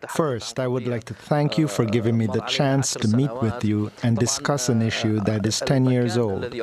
First, I would like to thank you for giving me the chance to meet with you and discuss an issue that is 10 years old.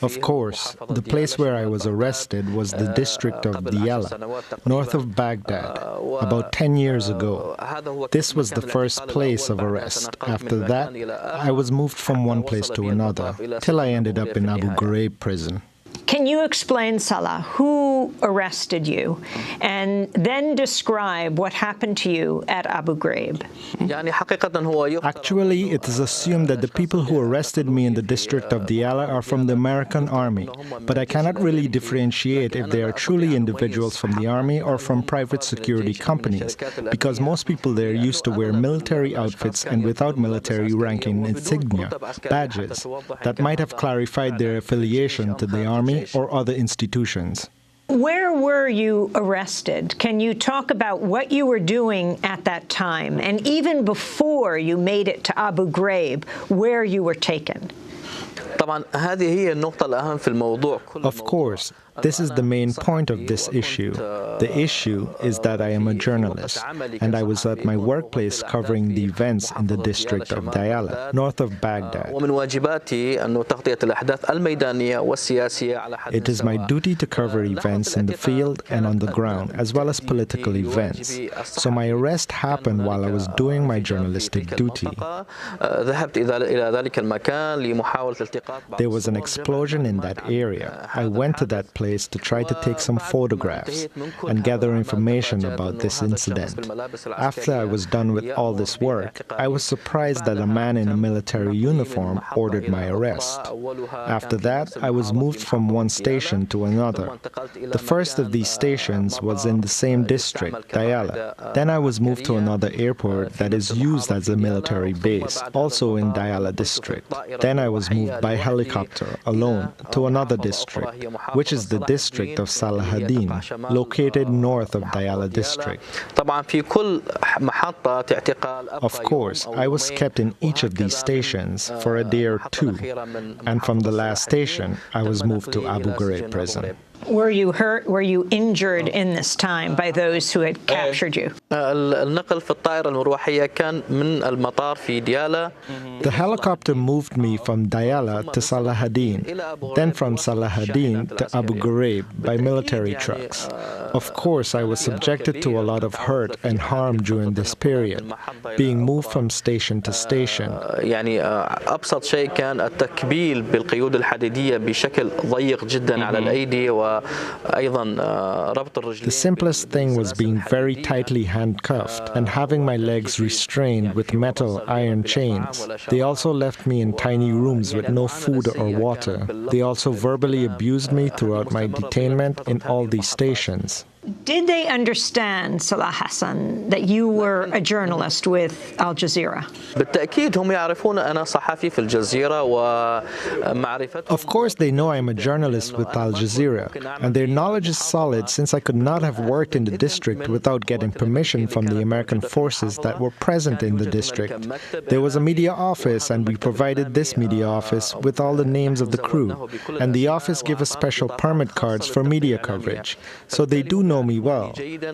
Of course, the place where I was arrested was the district of Diyala, north of Baghdad, about 10 years ago. This was the first place of arrest. After that, I was moved from one place to another, till I ended up in Abu Ghraib prison. Can you explain, Salah, who arrested you, and then describe what happened to you at Abu Ghraib? Actually, it is assumed that the people who arrested me in the district of Diyala are from the American Army, but I cannot really differentiate if they are truly individuals from the Army or from private security companies, because most people there used to wear military outfits and without military ranking insignia, badges, that might have clarified their affiliation to the Army or other institutions. Where were you arrested? Can you talk about what you were doing at that time, and even before you made it to Abu Ghraib, where you were taken? Of course, this is the main point of this issue. The issue is that I am a journalist, and I was at my workplace covering the events in the district of Diyala, north of Baghdad. It is my duty to cover events in the field and on the ground, as well as political events. So my arrest happened while I was doing my journalistic duty. There was an explosion in that area. I went to that place to try to take some photographs and gather information about this incident. After I was done with all this work, I was surprised that a man in a military uniform ordered my arrest. After that, I was moved from one station to another. The first of these stations was in the same district, Diyala. Then I was moved to another airport that is used as a military base, also in Diyala district. Then I was moved by helicopter, alone, to another district, which is the district of Salah Hassan, located north of Diyala district. Of course, I was kept in each of these stations for a day or two, and from the last station, I was moved to Abu Ghraib prison. Were you hurt? Were you injured in this time by those who had captured you? The helicopter moved me from Diyala to Salah Hassan, then from Salah Hassan to Abu Ghraib by military trucks. Of course, I was subjected to a lot of hurt and harm during this period, being moved from station to station. The simplest thing was being very tightly handcuffed and having my legs restrained with metal iron chains. They also left me in tiny rooms with no food or water. They also verbally abused me throughout my detainment in all these stations. Did they understand, Salah Hassan, that you were a journalist with Al Jazeera? Of course they know I am a journalist with Al Jazeera, and their knowledge is solid since I could not have worked in the district without getting permission from the American forces that were present in the district. There was a media office, and we provided this media office with all the names of the crew, and the office gave us special permit cards for media coverage, so they do know me well.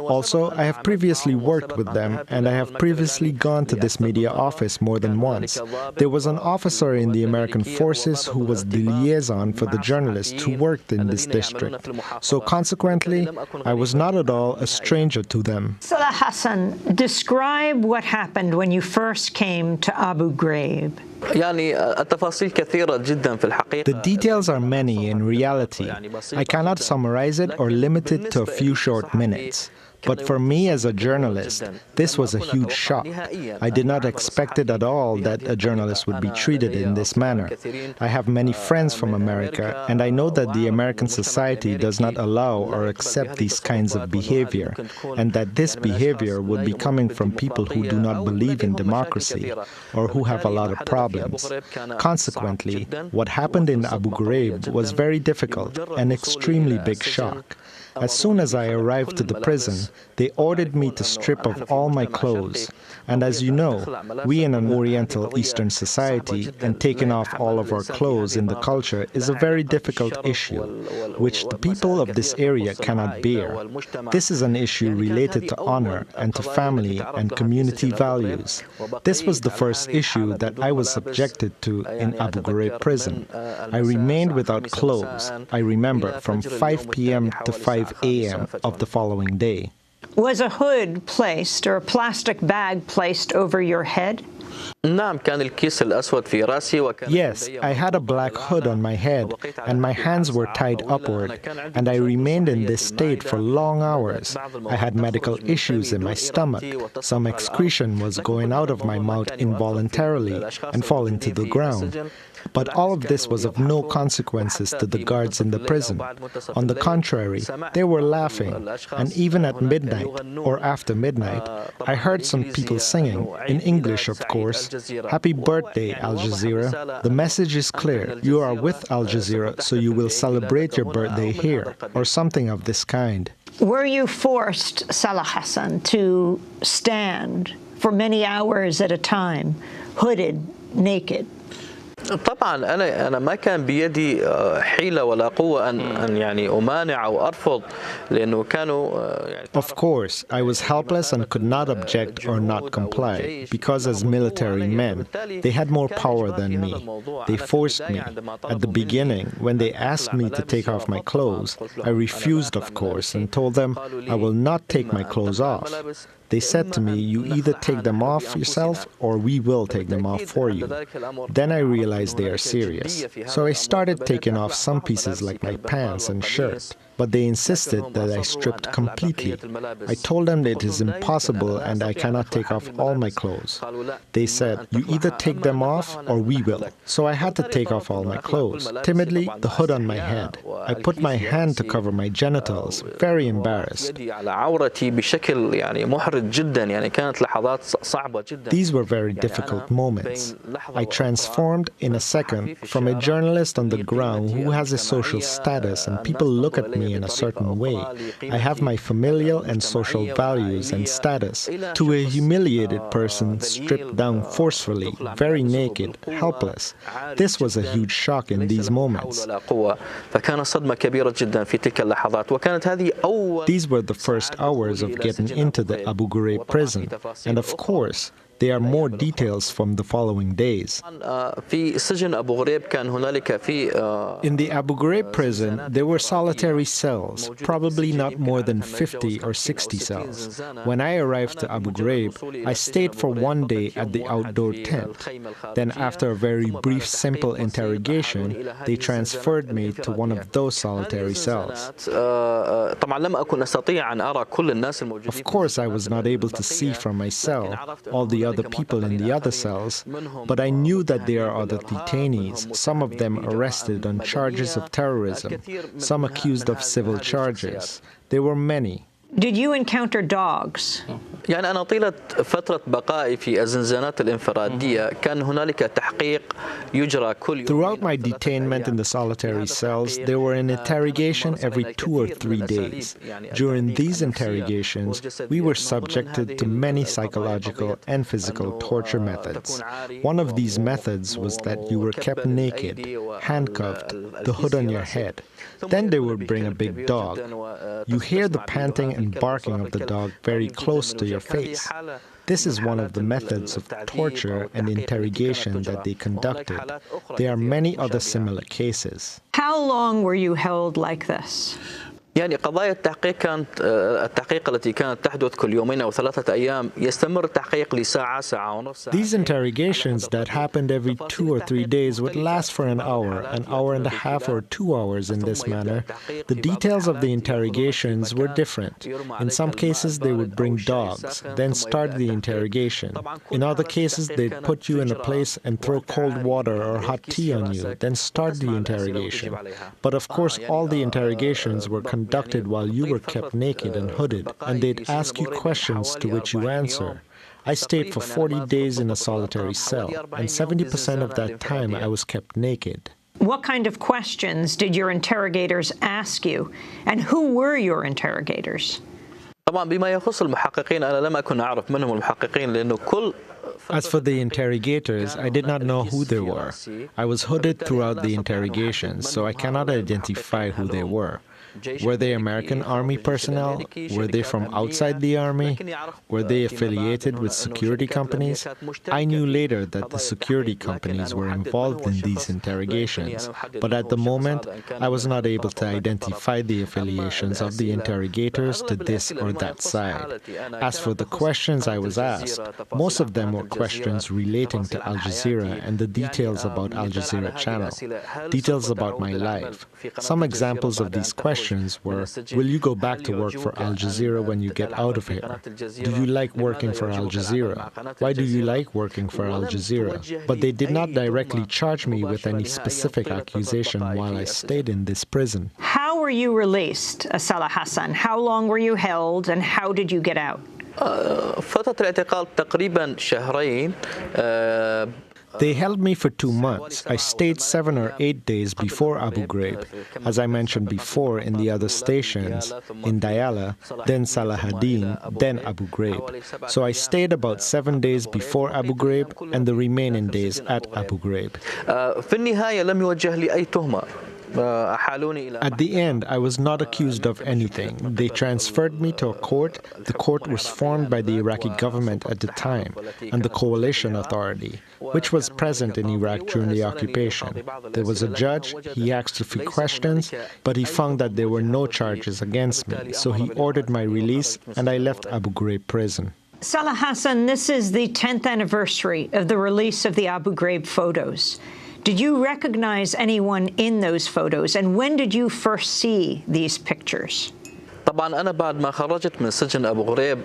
Also, I have previously worked with them, and I have previously gone to this media office more than once. There was an officer in the American forces who was the liaison for the journalists who worked in this district. So consequently, I was not at all a stranger to them. Salah Hassan, describe what happened when you first came to Abu Ghraib. The details are many in reality. I cannot summarize it or limit it to a few short minutes. But for me as a journalist, this was a huge shock. I did not expect it at all that a journalist would be treated in this manner. I have many friends from America, and I know that the American society does not allow or accept these kinds of behavior, and that this behavior would be coming from people who do not believe in democracy or who have a lot of problems. Consequently, what happened in Abu Ghraib was very difficult, an extremely big shock. As soon as I arrived to the prison, they ordered me to strip of all my clothes. And as you know, we in an Oriental Eastern society, and taking off all of our clothes in the culture is a very difficult issue, which the people of this area cannot bear. This is an issue related to honor and to family and community values. This was the first issue that I was subjected to in Abu Ghraib prison. I remained without clothes, I remember, from 5 p.m. to 5 a.m. of the following day. Was a hood placed or a plastic bag placed over your head? Yes, I had a black hood on my head, and my hands were tied upward, and I remained in this state for long hours. I had medical issues in my stomach. Some excretion was going out of my mouth involuntarily and falling to the ground. But all of this was of no consequences to the guards in the prison. On the contrary, they were laughing, and even at midnight, or after midnight, I heard some people singing, in English of course, "Happy birthday, Al Jazeera. The message is clear. You are with Al Jazeera, so you will celebrate your birthday here," or something of this kind. Were you forced, Salah Hassan, to stand for many hours at a time, hooded, naked? طبعا انا ما كان بيدي حيلة ولا قوة ان يعني امانع او ارفض لانه كانوا Of course, I was helpless and could not object or not comply, because as military men, they had more power than me. They forced me. At the beginning, when they asked me to take off my clothes, I refused, of course, and told them I will not take my clothes off. They said to me, "You either take them off yourself or we will take them off for you." Then I realized they are serious. So I started taking off some pieces like my pants and shirt. But they insisted that I stripped completely. I told them that it is impossible and I cannot take off all my clothes. They said, "You either take them off or we will." So I had to take off all my clothes. Timidly, the hood on my head. I put my hand to cover my genitals, very embarrassed. These were very difficult moments. I transformed in a second from a journalist on the ground who has a social status and people look at me in a certain way. I have my familial and social values and status, to a humiliated person stripped down forcefully, very naked, helpless. This was a huge shock in these moments. These were the first hours of getting into the Abu Ghraib prison, and of course, there are more details from the following days. In the Abu Ghraib prison, there were solitary cells, probably not more than 50 or 60 cells. When I arrived to Abu Ghraib, I stayed for one day at the outdoor tent. Then after a very brief, simple interrogation, they transferred me to one of those solitary cells. Of course, I was not able to see from my cell all the other people in the other cells, but I knew that there are other detainees, some of them arrested on charges of terrorism, some accused of civil charges. There were many. Did you encounter dogs? يعني أنا طيلة فترة بقائي في الزنزانات الانفرادية كان هنالك تحقيق يجرى كل يوم. Throughout my detainment in the solitary cells, there were an interrogation every 2 or 3 days. During these interrogations, we were subjected to many psychological and physical torture methods. One of these methods was that you were kept naked, handcuffed, the hood on your head. Then they would bring a big dog. You hear the panting and barking of the dog very close to your face. This is one of the methods of torture and interrogation that they conducted. There are many other similar cases. How long were you held like this? يعني قضايا التحقيق كانت التحقيق التي كانت تحدث كل يومين أو 3 أيام يستمر التحقيق لساعة ساعة ونص. These interrogations that happened every 2 or 3 days would last for an hour and a half or 2 hours in this manner. The details of the interrogations were different. In some cases they would bring dogs, then start the interrogation. In other cases they'd put you in a place and throw cold water or hot tea on you, then start the interrogation. But of course all the interrogations were conducted while you were kept naked and hooded, and they'd ask you questions to which you answer. I stayed for 40 days in a solitary cell, and 70% of that time I was kept naked. What kind of questions did your interrogators ask you, and who were your interrogators? طبعا بما يخص المحققين أنا لم أكن أعرف منهم المحققين لأنه كل As for the interrogators, I did not know who they were. I was hooded throughout the interrogations, so I cannot identify who they were. Were they American Army personnel? Were they from outside the Army? Were they affiliated with security companies? I knew later that the security companies were involved in these interrogations, but at the moment, I was not able to identify the affiliations of the interrogators to this or that side. As for the questions I was asked, most of them were questions relating to Al Jazeera and the details about Al Jazeera channel, details about my life. Some examples of these questions were, will you go back to work for Al Jazeera when you get out of here? Do you like working for Al Jazeera? Why do you like working for Al Jazeera? But they did not directly charge me with any specific accusation while I stayed in this prison. How were you released, Salah Hassan? How long were you held, and how did you get out? فترة الاعتقال تقريبا شهرين. They held me for 2 months. I stayed 7 or 8 days before Abu Ghraib, as I mentioned before in the other stations, in Diyala, then Salah Hassan, then Abu Ghraib. So I stayed about 7 days before Abu Ghraib and the remaining days at Abu Ghraib. في النهاية لم يوجه لي أي تهمة. At the end, I was not accused of anything. They transferred me to a court. The court was formed by the Iraqi government at the time and the coalition authority, which was present in Iraq during the occupation. There was a judge. He asked a few questions, but he found that there were no charges against me, so he ordered my release, and I left Abu Ghraib prison. Salah Hassan, this is the 10th anniversary of the release of the Abu Ghraib photos. Did you recognize anyone in those photos, and when did you first see these pictures? طبعا أنا بعد ما خرجت من سجن أبو غريب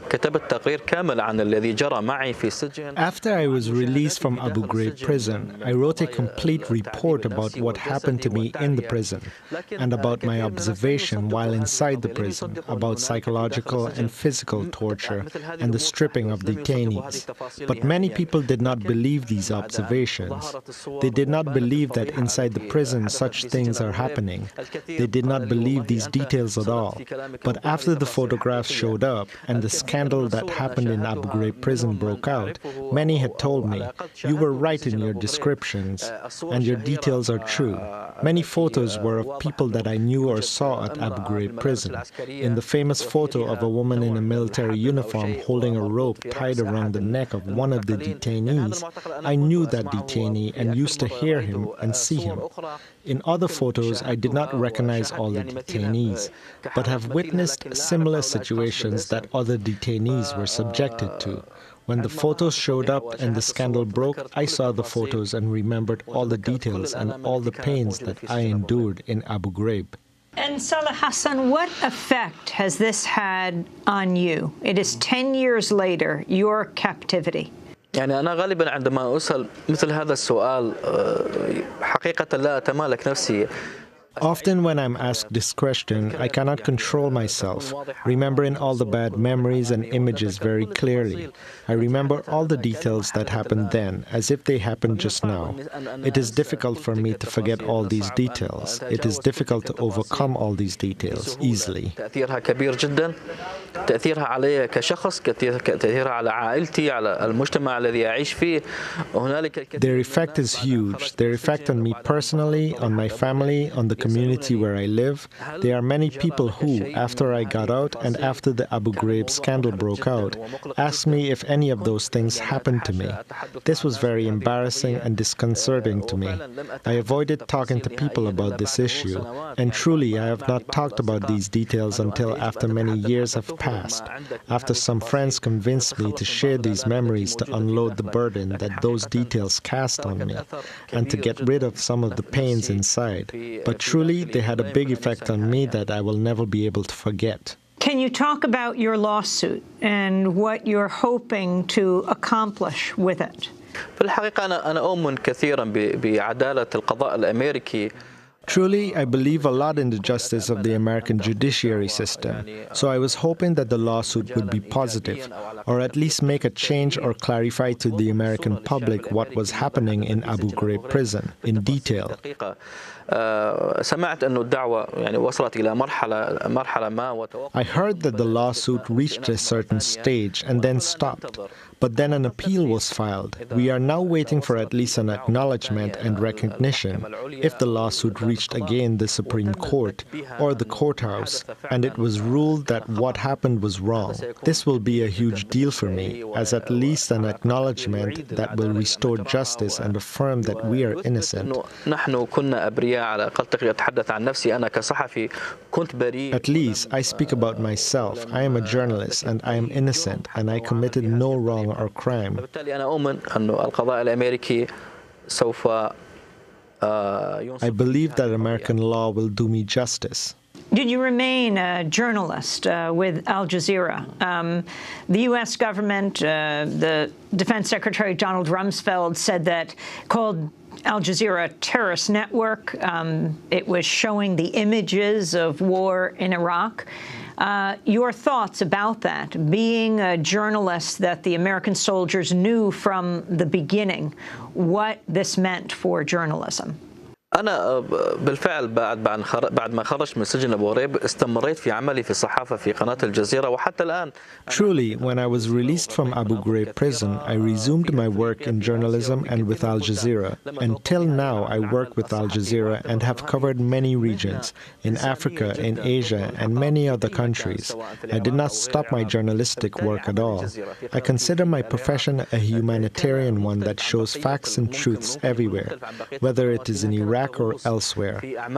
كتبت تقرير كامل عن الذي جرى معي في السجن. After I was released from Abu Ghraib prison, I wrote a complete report about what happened to me in the prison and about my observation while inside the prison, about psychological and physical torture and the stripping of detainees. But many people did not believe these observations. They did not believe that inside the prison such things are happening. They did not believe these details at all. But after the photographs showed up and the scandal that happened in Abu Ghraib prison broke out, many had told me, you were right in your descriptions, and your details are true. Many photos were of people that I knew or saw at Abu Ghraib prison. In the famous photo of a woman in a military uniform holding a rope tied around the neck of one of the detainees, I knew that detainee and used to hear him and see him. In other photos, I did not recognize all the detainees, but have witnessed similar situations that other detainees were subjected to. When the photos showed up and the scandal broke, I saw the photos and remembered all the details and all the pains that I endured in Abu Ghraib. And Salah Hassan, what effect has this had on you? It is 10 years later, your captivity. يعني أنا غالبا عندما أسأل مثل هذا السؤال حقيقة لا أتمالك نفسي. Often when I'm asked this question, I cannot control myself, remembering all the bad memories and images very clearly. I remember all the details that happened then, as if they happened just now. It is difficult for me to forget all these details. It is difficult to overcome all these details easily. تأثيرها كبير جدا. تأثيرها علي كشخص، تأثيرها على عائلتي، على المجتمع الذي أعيش فيه. Their effect is huge. Their effect on me personally, on my family, on the community where I live. There are many people who, after I got out and after the Abu Ghraib scandal broke out, asked me if any of those things happened to me. This was very embarrassing and disconcerting to me. I avoided talking to people about this issue, and truly I have not talked about these details until after many years have passed, after some friends convinced me to share these memories to unload the burden that those details cast on me, and to get rid of some of the pains inside. But truly, they had a big effect on me that I will never be able to forget. Can you talk about your lawsuit and what you're hoping to accomplish with it? في الحقيقة أنا أؤمن كثيرا بعدالة القضاء الأمريكي. Truly, I believe a lot in the justice of the American judiciary system, so I was hoping that the lawsuit would be positive, or at least make a change or clarify to the American public what was happening in Abu Ghraib prison in detail. I heard that the lawsuit reached a certain stage and then stopped, but then an appeal was filed. We are now waiting for at least an acknowledgement and recognition if the lawsuit reached again the Supreme Court or the courthouse, and it was ruled that what happened was wrong. This will be a huge deal for me, as at least an acknowledgement that will restore justice and affirm that we are innocent. At least I speak about myself. I am a journalist and I am innocent and I committed no wrong or crime. I believe that American law will do me justice. Did you remain a journalist with Al Jazeera? The U.S. government, the Defense Secretary Donald Rumsfeld said that, called Al Jazeera a terrorist network. It was showing the images of war in Iraq. Your thoughts about that, being a journalist that the American soldiers knew from the beginning, what this meant for journalism? أنا بالفعل بعد ما خرجت من سجن أبو غريب استمريت في عملي في الصحافة في قناة الجزيرة وحتى الآن. Truly, when I was released from Abu Ghraib prison, I resumed my work in journalism and with Al Jazeera. Until now, I work with Al Jazeera and have covered many regions, in Africa, in Asia, and many other countries. I did not stop my journalistic work at all. I consider my profession a humanitarian one that shows facts and truths everywhere, whether it is in Iraq or elsewhere. Al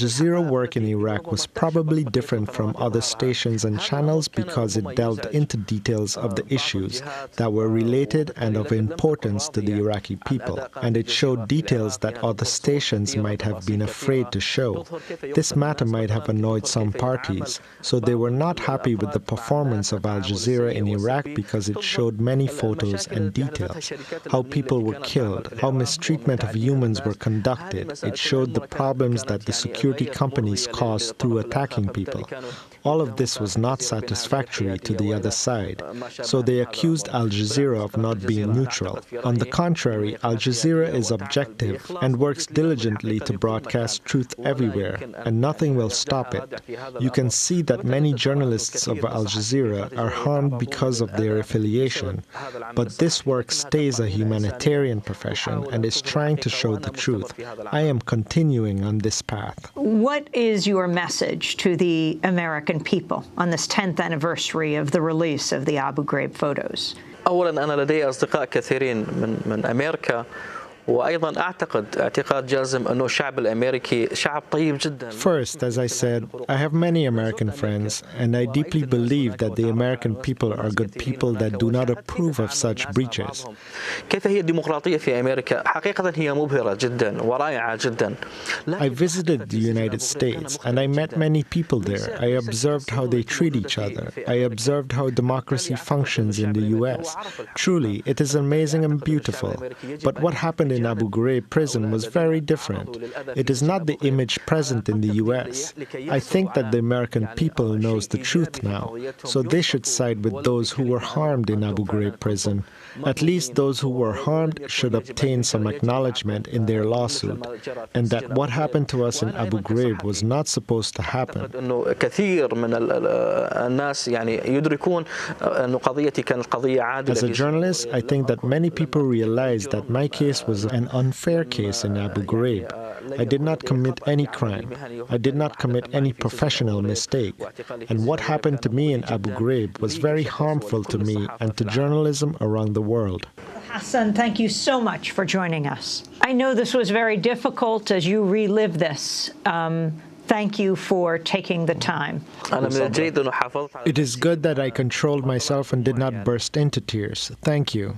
Jazeera work in Iraq was probably different from other stations and channels because it delved into details of the issues that were related and of importance to the Iraqi people, and it showed details that other stations might have been afraid to show. This matter might have annoyed some parties, so they were not happy with the performance of Al Jazeera in Iraq because it showed many photos and details, how people were killed, how mistreatment of humans were conducted. It showed the problems that the security companies caused through attacking people. All of this was not satisfactory to the other side, so they accused Al Jazeera of not being neutral. On the contrary, Al Jazeera is objective and works diligently to broadcast truth everywhere, and nothing will stop it. You can see that many journalists of Al Jazeera are harmed because of their affiliation, but this work stays a humanitarian profession and is trying to show the truth. I am continuing on this path. What is your message to the American people on this 10th anniversary of the release of the Abu Ghraib photos? أولاً أنا لدي أصدقاء كثيرين من أمريكا وأيضاً أعتقد اعتقاد جازم أنه الشعب الأمريكي شعب طيب جداً. First, as I said, I have many American friends, and I deeply believe that the American people are good people that do not approve of such breaches. كيف هي الديمقراطية في أمريكا؟ حقيقة هي مبهرة جداً ورائعة جداً. I visited the United States, and I met many people there. I observed how they treat each other. I observed how democracy functions in the U.S. Truly, it is amazing and beautiful. But what happened in Abu Ghraib prison was very different. It is not the image present in the U.S. I think that the American people knows the truth now, so they should side with those who were harmed in Abu Ghraib prison. At least those who were harmed should obtain some acknowledgement in their lawsuit, and that what happened to us in Abu Ghraib was not supposed to happen. As a journalist, I think that many people realize that my case was an unfair case in Abu Ghraib. I did not commit any crime. I did not commit any professional mistake. And what happened to me in Abu Ghraib was very harmful to me and to journalism around the world. Hassan, thank you so much for joining us. I know this was very difficult as you relive this. Thank you for taking the time. It is good that I controlled myself and did not burst into tears. Thank you.